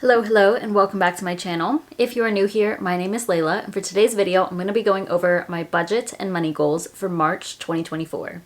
Hello, and welcome back to my channel. If you are new here, my name is Layla, and for today's video, I'm going to be going over my budget and money goals for March 2024.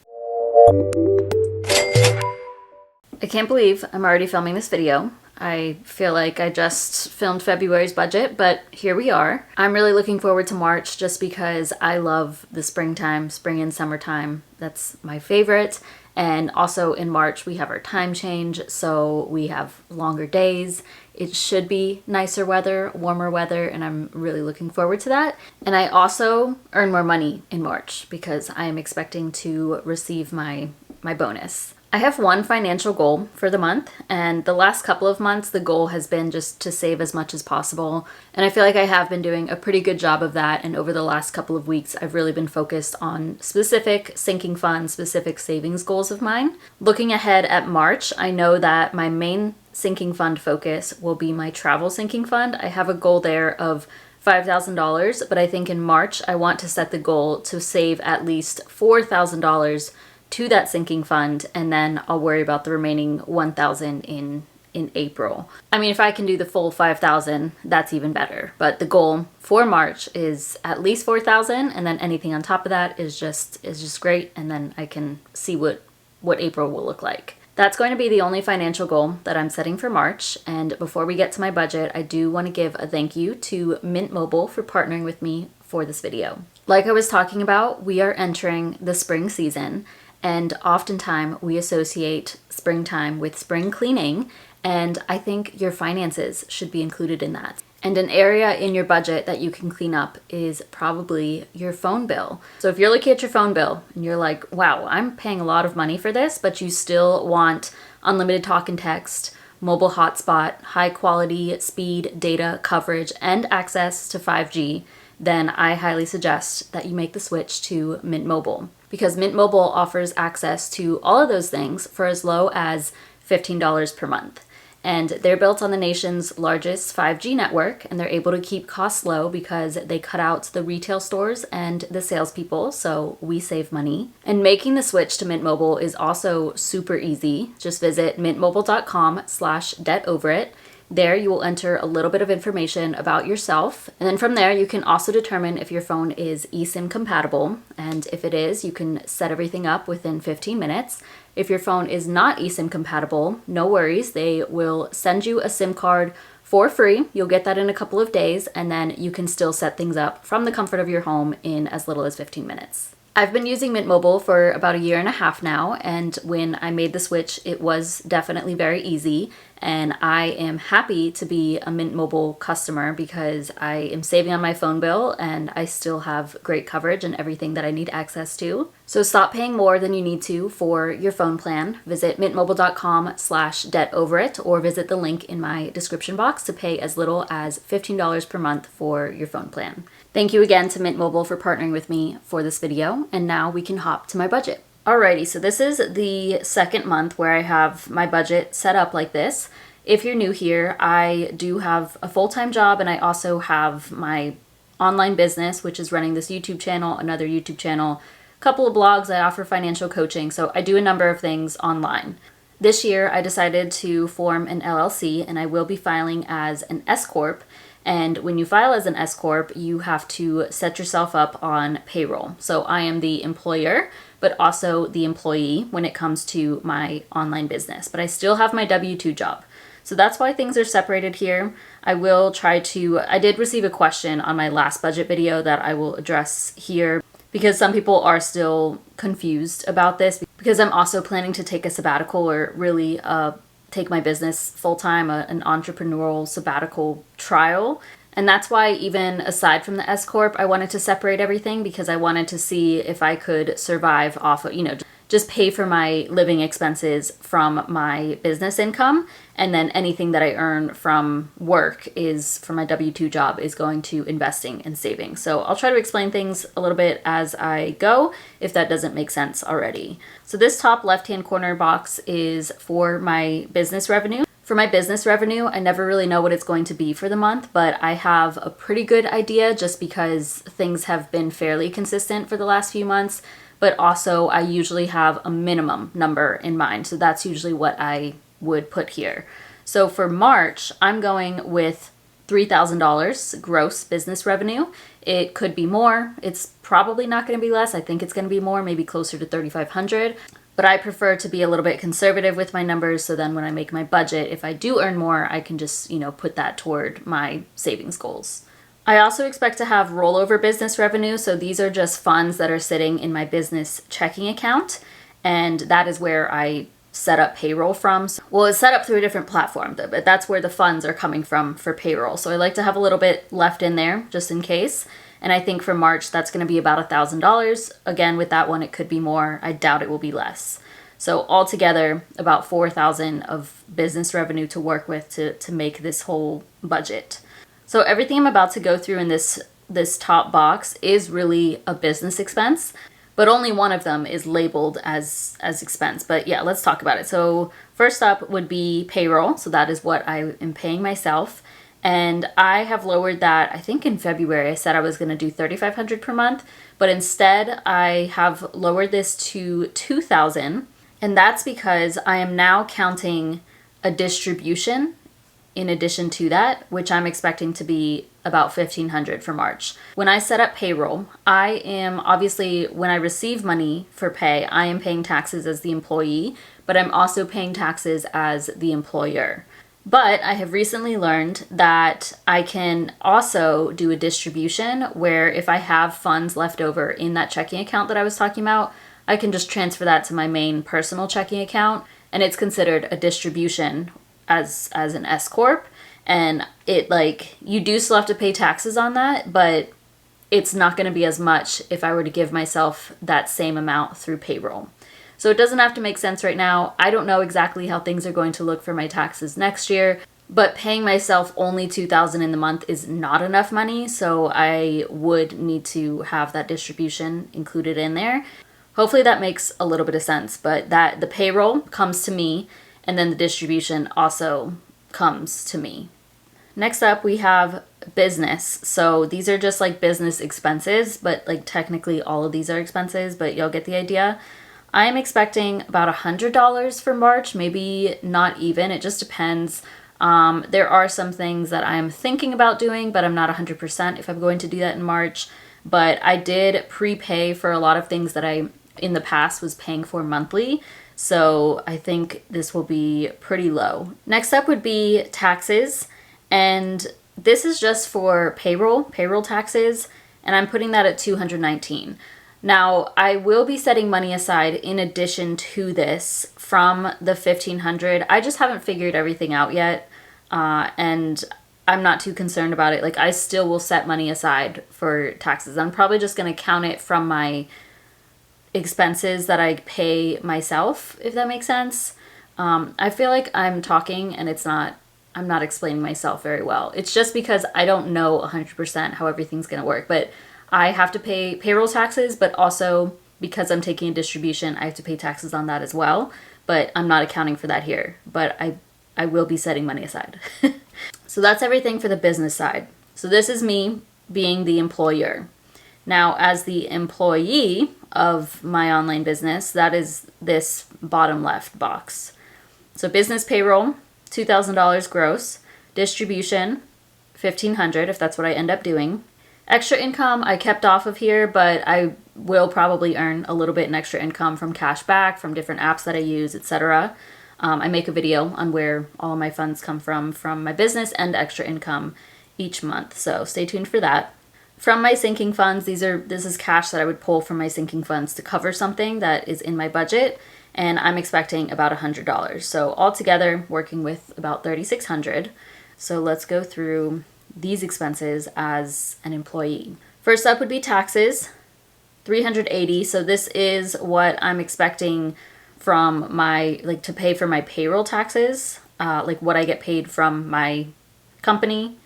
I can't believe I'm already filming this video. I feel like I just filmed February's budget, but here we are. I'm really looking forward to March just because I love the springtime, spring and summertime. That's my favorite. And also in March, we have our time change, so we have longer days. It should be nicer weather, warmer weather, and I'm really looking forward to that. And I also earn more money in March because I am expecting to receive my bonus. I have one financial goal for the month, and the last couple of months, the goal has been just to save as much as possible. And I feel like I have been doing a pretty good job of that. And over the last couple of weeks, I've really been focused on specific sinking funds, specific savings goals of mine. Looking ahead at March, I know that my main sinking fund focus will be my travel sinking fund. I have a goal there of $5,000, but I think in March, I want to set the goal to save at least $4,000 to that sinking fund, and then I'll worry about the remaining $1,000 in April. I mean, if I can do the full $5,000, that's even better. But the goal for March is at least $4,000, and then anything on top of that is just great, and then I can see what April will look like. That's going to be the only financial goal that I'm setting for March. And before we get to my budget, I do want to give a thank you to Mint Mobile for partnering with me for this video. Like I was talking about, we are entering the spring season. And oftentimes we associate springtime with spring cleaning, and I think your finances should be included in that. And an area in your budget that you can clean up is probably your phone bill. So if you're looking at your phone bill and you're like, wow, I'm paying a lot of money for this, but you still want unlimited talk and text, mobile hotspot, high quality speed, data coverage, and access to 5G, then I highly suggest that you make the switch to Mint Mobile, because Mint Mobile offers access to all of those things for as low as $15 per month. And they're built on the nation's largest 5G network, and they're able to keep costs low because they cut out the retail stores and the salespeople, so we save money. And making the switch to Mint Mobile is also super easy. Just visit mintmobile.com/debtoverit. There you will enter a little bit of information about yourself, and then from there you can also determine if your phone is eSIM compatible, and if it is, you can set everything up within 15 minutes. If your phone is not eSIM compatible, no worries, they will send you a SIM card for free. You'll get that in a couple of days, and then you can still set things up from the comfort of your home in as little as 15 minutes. I've been using Mint Mobile for about a year and a half now, and when I made the switch, it was definitely very easy, and I am happy to be a Mint Mobile customer because I am saving on my phone bill and I still have great coverage and everything that I need access to. So stop paying more than you need to for your phone plan. Visit mintmobile.com/debtoverit or visit the link in my description box to pay as little as $15 per month for your phone plan. Thank you again to Mint Mobile for partnering with me for this video, and now we can hop to my budget. Alrighty, so this is the second month where I have my budget set up like this. If you're new here, I do have a full-time job, and I also have my online business, which is running this YouTube channel, another YouTube channel, a couple of blogs. I offer financial coaching, so I do a number of things online. This year, I decided to form an LLC, and I will be filing as an S-Corp. And when you file as an S-Corp, you have to set yourself up on payroll. So I am the employer, but also the employee when it comes to my online business. But I still have my W-2 job. So that's why things are separated here. I did receive a question on my last budget video that I will address here, because some people are still confused about this, because I'm also planning to take a sabbatical, or really take my business full-time, an entrepreneurial sabbatical trial. And that's why, even aside from the S-Corp, I wanted to separate everything, because I wanted to see if I could survive off of, just pay for my living expenses from my business income. And then anything that I earn from work from my W-2 job is going to investing and saving. So I'll try to explain things a little bit as I go, if that doesn't make sense already. So this top left-hand corner box is for my business revenue. For my business revenue, I never really know what it's going to be for the month, but I have a pretty good idea just because things have been fairly consistent for the last few months. But also I usually have a minimum number in mind. So that's usually what I would put here. So for March, I'm going with $3,000 gross business revenue. It could be more. It's probably not going to be less. I think it's going to be more, maybe closer to 3,500. But I prefer to be a little bit conservative with my numbers, so then when I make my budget, if I do earn more, I can just, put that toward my savings goals. I also expect to have rollover business revenue. So these are just funds that are sitting in my business checking account. And that is where I set up payroll from. Well, it's set up through a different platform, but that's where the funds are coming from for payroll. So I like to have a little bit left in there just in case. And I think for March, that's going to be about $1,000. Again, with that one, it could be more. I doubt it will be less. So altogether, about $4,000 of business revenue to work with to make this whole budget. So everything I'm about to go through in this top box is really a business expense, but only one of them is labeled as expense. But yeah, let's talk about it. So first up would be payroll. So that is what I am paying myself. And I have lowered that. I think in February I said I was going to do $3,500 per month, but instead I have lowered this to $2,000. And that's because I am now counting a distribution in addition to that, which I'm expecting to be about $1,500 for March. When I set up payroll, I am obviously, when I receive money for pay, I am paying taxes as the employee, but I'm also paying taxes as the employer. But I have recently learned that I can also do a distribution where if I have funds left over in that checking account that I was talking about, I can just transfer that to my main personal checking account, and it's considered a distribution as an S corp, and you do still have to pay taxes on that, but it's not going to be as much if I were to give myself that same amount through payroll. So it doesn't have to make sense right now. I don't know exactly how things are going to look for my taxes next year, but paying myself only $2,000 in the month is not enough money, so I would need to have that distribution included in there. Hopefully that makes a little bit of sense, but that the payroll comes to me, and then the distribution also comes to me. Next up, we have business. So these are just like business expenses, but like technically all of these are expenses, but you'll get the idea. I am expecting about $100 for March, maybe not even. It just depends. There are some things that I'm thinking about doing, but I'm not 100% if I'm going to do that in March. But I did prepay for a lot of things that I, in the past, was paying for monthly. So I think this will be pretty low. Next up would be taxes. And this is just for payroll taxes. And I'm putting that at $219. Now, I will be setting money aside in addition to this from the $1,500. I just haven't figured everything out yet. And I'm not too concerned about it. Like, I still will set money aside for taxes. I'm probably just going to count it from my expenses that I pay myself, if that makes sense. I feel like I'm talking and I'm not explaining myself very well. It's just because I don't know 100% how everything's going to work, but I have to pay payroll taxes, but also because I'm taking a distribution, I have to pay taxes on that as well, but I'm not accounting for that here, but I will be setting money aside. So that's everything for the business side. So this is me being the employer. Now, as the employee of my online business, that is this bottom left box. So business payroll, $2,000 gross. Distribution, $1,500 if that's what I end up doing. Extra income I kept off of here, but I will probably earn a little bit in extra income from cash back, from different apps that I use, etc. I make a video on where all of my funds come from my business and extra income each month. So stay tuned for that. From my sinking funds, this is cash that I would pull from my sinking funds to cover something that is in my budget, and I'm expecting about $100. So altogether, working with about $3,600. So let's go through these expenses as an employee. First up would be taxes, $380. So this is what I'm expecting from to pay for my payroll taxes, like what I get paid from my company.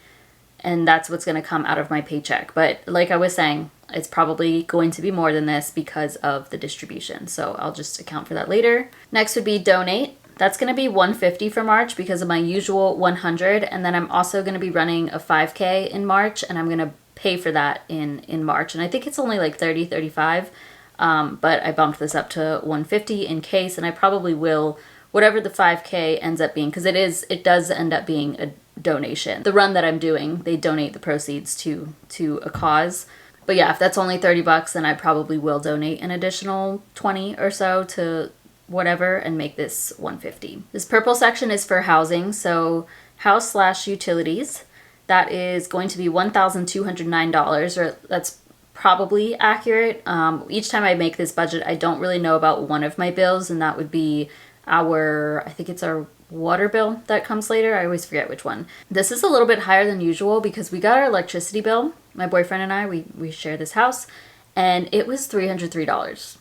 And that's what's going to come out of my paycheck. But like I was saying, it's probably going to be more than this because of the distribution. So I'll just account for that later. Next would be donate. That's going to be $150 for March because of my usual $100. And then I'm also going to be running a 5K in March, and I'm going to pay for that in March. And I think it's only like $30, $35. But I bumped this up to $150 in case, and I probably will whatever the 5K ends up being, because it does end up being a donation. The run that I'm doing, they donate the proceeds to a cause. But yeah, if that's only $30, then I probably will donate an additional 20 or so to whatever and make this $150. This purple section is for housing, so house/utilities. That is going to be $1,209, or that's probably accurate. Each time I make this budget, I don't really know about one of my bills, and that would be I think it's our water bill that comes later. I always forget which one. This is a little bit higher than usual because we got our electricity bill. My boyfriend and I, we share this house, and it was $303.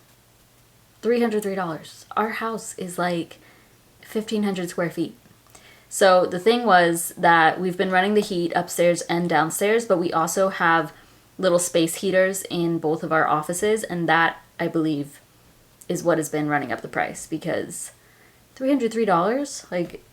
$303. Our house is like 1,500 square feet. So the thing was that we've been running the heat upstairs and downstairs, but we also have little space heaters in both of our offices, and that, I believe, is what has been running up the price, because $303, like,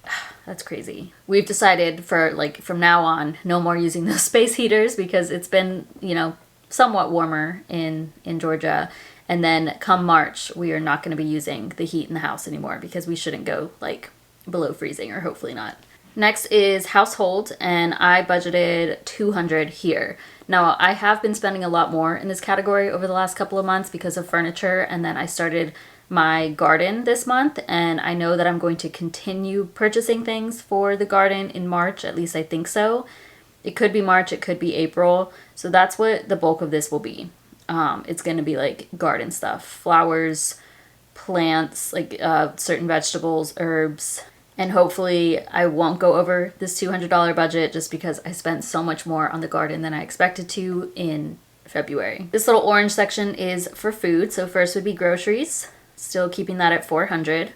that's crazy. We've decided for, like, from now on, no more using those space heaters because it's been, you know, somewhat warmer in Georgia. And then come March, we are not going to be using the heat in the house anymore because we shouldn't go, like, below freezing, or hopefully not. Next is household, and I budgeted $200 here. Now, I have been spending a lot more in this category over the last couple of months because of furniture, and then I started my garden this month, and I know that I'm going to continue purchasing things for the garden in March, at least I think so. It could be March, it could be April, so that's what the bulk of this will be. It's going to be like garden stuff, flowers, plants, like certain vegetables, herbs, and hopefully I won't go over this $200 budget just because I spent so much more on the garden than I expected to in February. This little orange section is for food, so first would be groceries. Still keeping that at $400.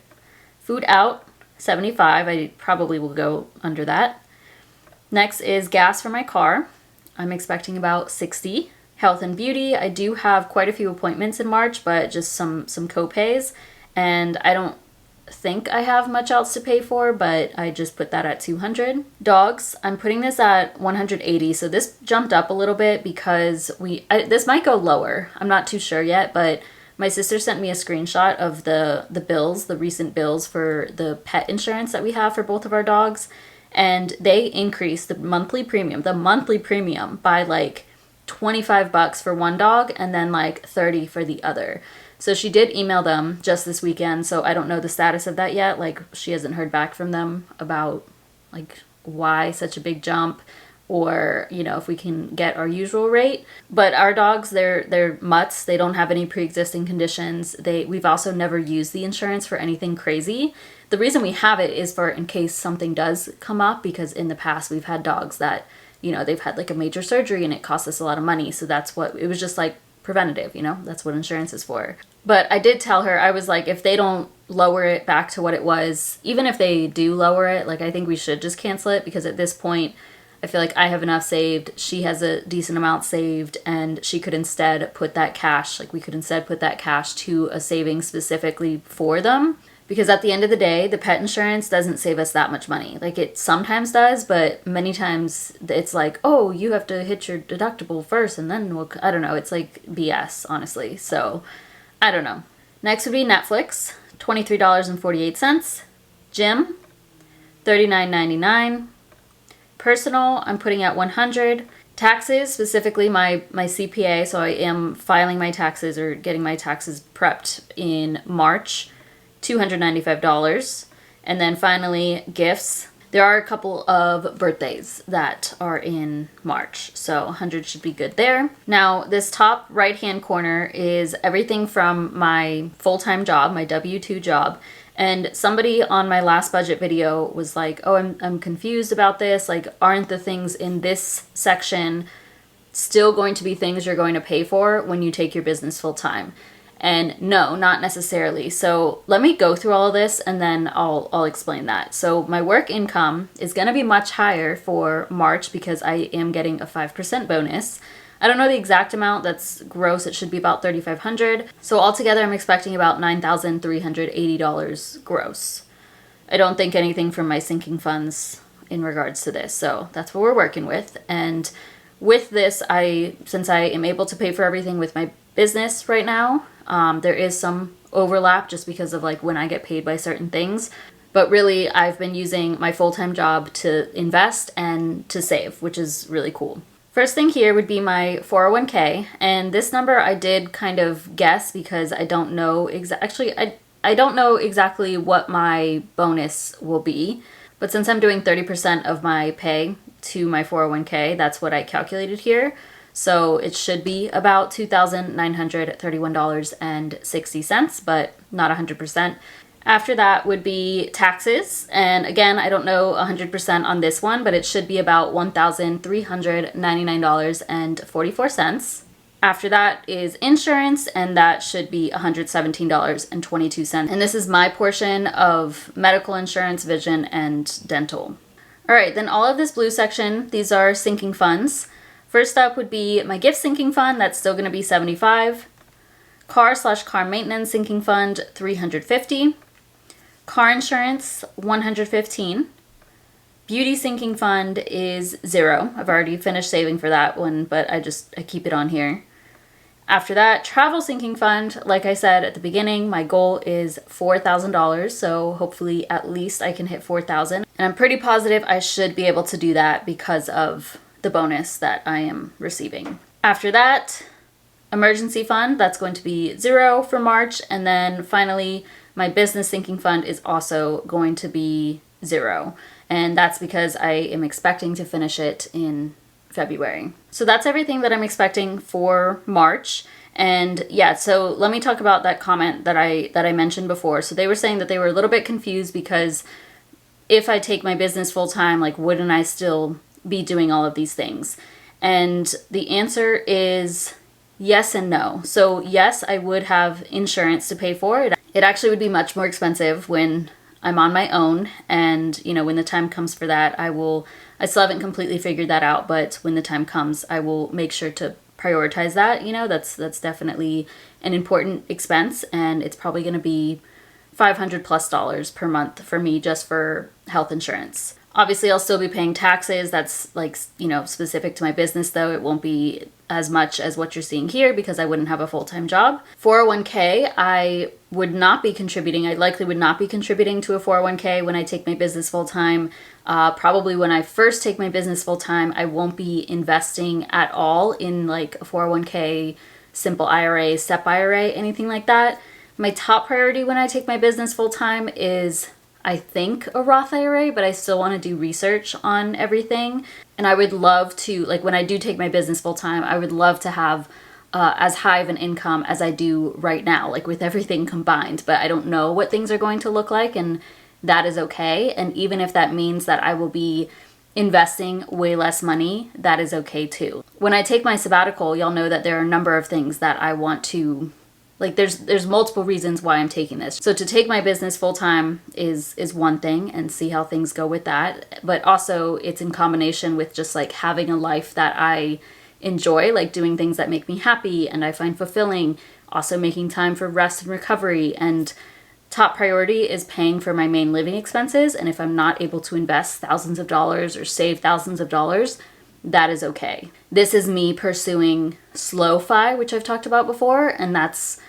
Food out, $75. I probably will go under that. Next is gas for my car. I'm expecting about $60. Health and beauty. I do have quite a few appointments in March, but just some co-pays. And I don't think I have much else to pay for, but I just put that at $200. Dogs, I'm putting this at $180. So this jumped up a little bit because this might go lower. I'm not too sure yet, but my sister sent me a screenshot of the bills, the recent bills for the pet insurance that we have for both of our dogs. And they increased the monthly premium by like $25 for one dog and then like $30 for the other. So she did email them just this weekend, so I don't know the status of that yet. Like, she hasn't heard back from them about like why such a big jump, or, you know, if we can get our usual rate. But our dogs, they're mutts. They don't have any pre-existing conditions. We've also never used the insurance for anything crazy. The reason we have it is for in case something does come up, because in the past we've had dogs that, you know, they've had like a major surgery and it costs us a lot of money. So that's what, it was just like preventative, you know, that's what insurance is for. But I did tell her, I was like, if they don't lower it back to what it was, even if they do lower it, like, I think we should just cancel it, because at this point, I feel like I have enough saved, she has a decent amount saved, and she could instead put that cash, like we could instead put that cash to a savings specifically for them. Because at the end of the day, the pet insurance doesn't save us that much money. Like, it sometimes does, but many times it's like, oh, you have to hit your deductible first and then I don't know. It's like BS, honestly. So, I don't know. Next would be Netflix, $23.48. Gym, $39.99. Personal, I'm putting at $100. Taxes, specifically my CPA, so I am filing my taxes or getting my taxes prepped in March, $295. And then finally, gifts. There are a couple of birthdays that are in March, so 100 should be good there. Now, this top right-hand corner is everything from my full-time job, my W-2 job. And somebody on my last budget video was like, oh, I'm confused about this. Like, aren't the things in this section still going to be things you're going to pay for when you take your business full-time? And no, not necessarily. So let me go through all of this and then I'll explain that. So my work income is going to be much higher for March because I am getting a 5% bonus. I don't know the exact amount, that's gross, it should be about $3,500. So altogether I'm expecting about $9,380 gross. I don't think anything from my sinking funds in regards to this, so that's what we're working with. And with this, since I am able to pay for everything with my business right now, there is some overlap just because of like when I get paid by certain things. But really, I've been using my full-time job to invest and to save, which is really cool. First thing here would be my 401k, and this number I did kind of guess because I don't know I don't know exactly what my bonus will be, but since I'm doing 30% of my pay to my 401k, that's what I calculated here. So it should be about $2,931.60, but not 100%. After that would be taxes. And again, I don't know 100% on this one, but it should be about $1,399.44. After that is insurance, and that should be $117.22. And this is my portion of medical insurance, vision, and dental. All right, then all of this blue section, these are sinking funds. First up would be my gift sinking fund. That's still going to be $75. Car/car maintenance sinking fund, $350. Car insurance, $115. Beauty sinking fund is $0. I've already finished saving for that one, but I keep it on here. After that, travel sinking fund, like I said at the beginning, my goal is $4,000, so hopefully at least I can hit $4,000. And I'm pretty positive I should be able to do that because of the bonus that I am receiving. After that, emergency fund, that's going to be $0 for March. And then finally, my business sinking fund is also going to be $0. And that's because I am expecting to finish it in February. So that's everything that I'm expecting for March. And yeah, so let me talk about that comment that I mentioned before. So they were saying that they were a little bit confused because if I take my business full time, like, wouldn't I still be doing all of these things? And the answer is yes and no. So yes, I would have insurance to pay for it. It actually would be much more expensive when I'm on my own, and when the time comes for that, I still haven't completely figured that out, but when the time comes, I will make sure to prioritize that. That's definitely an important expense, and it's probably going to be $500+ per month for me just for health insurance. Obviously, I'll still be paying taxes. That's specific to my business, though. It won't be as much as what you're seeing here because I wouldn't have a full-time job. 401k, I would not be contributing. I likely would not be contributing to a 401k when I take my business full-time. Probably when I first take my business full-time, I won't be investing at all in like a 401k, simple IRA, SEP IRA, anything like that. My top priority when I take my business full-time is, I think, a Roth IRA, but I still want to do research on everything. And I would love to, like, when I do take my business full time, I would love to have as high of an income as I do right now, like with everything combined. But I don't know what things are going to look like, and that is okay. And even if that means that I will be investing way less money, that is okay too. When I take my sabbatical, y'all know that there are a number of things that I want to, like, there's multiple reasons why I'm taking this. So to take my business full time is one thing and see how things go with that. But also it's in combination with just like having a life that I enjoy, like doing things that make me happy and I find fulfilling. Also making time for rest and recovery. And top priority is paying for my main living expenses. And if I'm not able to invest thousands of dollars or save thousands of dollars, that is okay. This is me pursuing slow-fi, which I've talked about before, and that's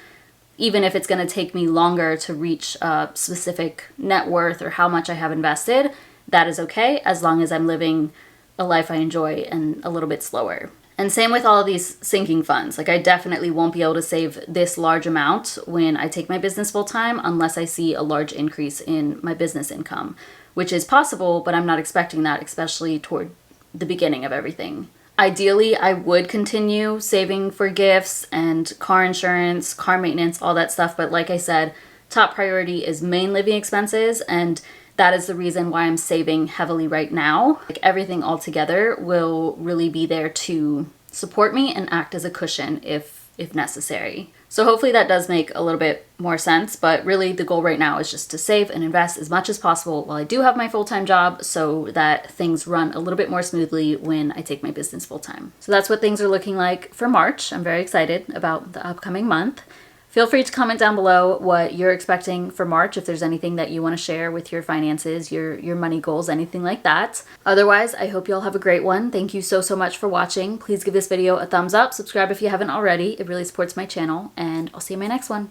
even if it's going to take me longer to reach a specific net worth or how much I have invested, that is okay as long as I'm living a life I enjoy and a little bit slower. And same with all of these sinking funds. Like, I definitely won't be able to save this large amount when I take my business full time unless I see a large increase in my business income, which is possible, but I'm not expecting that, especially toward the beginning of everything. Ideally, I would continue saving for gifts and car insurance, car maintenance, all that stuff. But like I said, top priority is main living expenses. And that is the reason why I'm saving heavily right now. Like, everything all together will really be there to support me and act as a cushion if necessary. So hopefully that does make a little bit more sense, but really the goal right now is just to save and invest as much as possible while I do have my full-time job so that things run a little bit more smoothly when I take my business full-time. So that's what things are looking like for March. I'm very excited about the upcoming month. Feel free to comment down below what you're expecting for March, if there's anything that you want to share with your finances, your money goals, anything like that. Otherwise, I hope you all have a great one. Thank you so much for watching. Please give this video a thumbs up, subscribe if you haven't already. It really supports my channel, and I'll see you in my next one.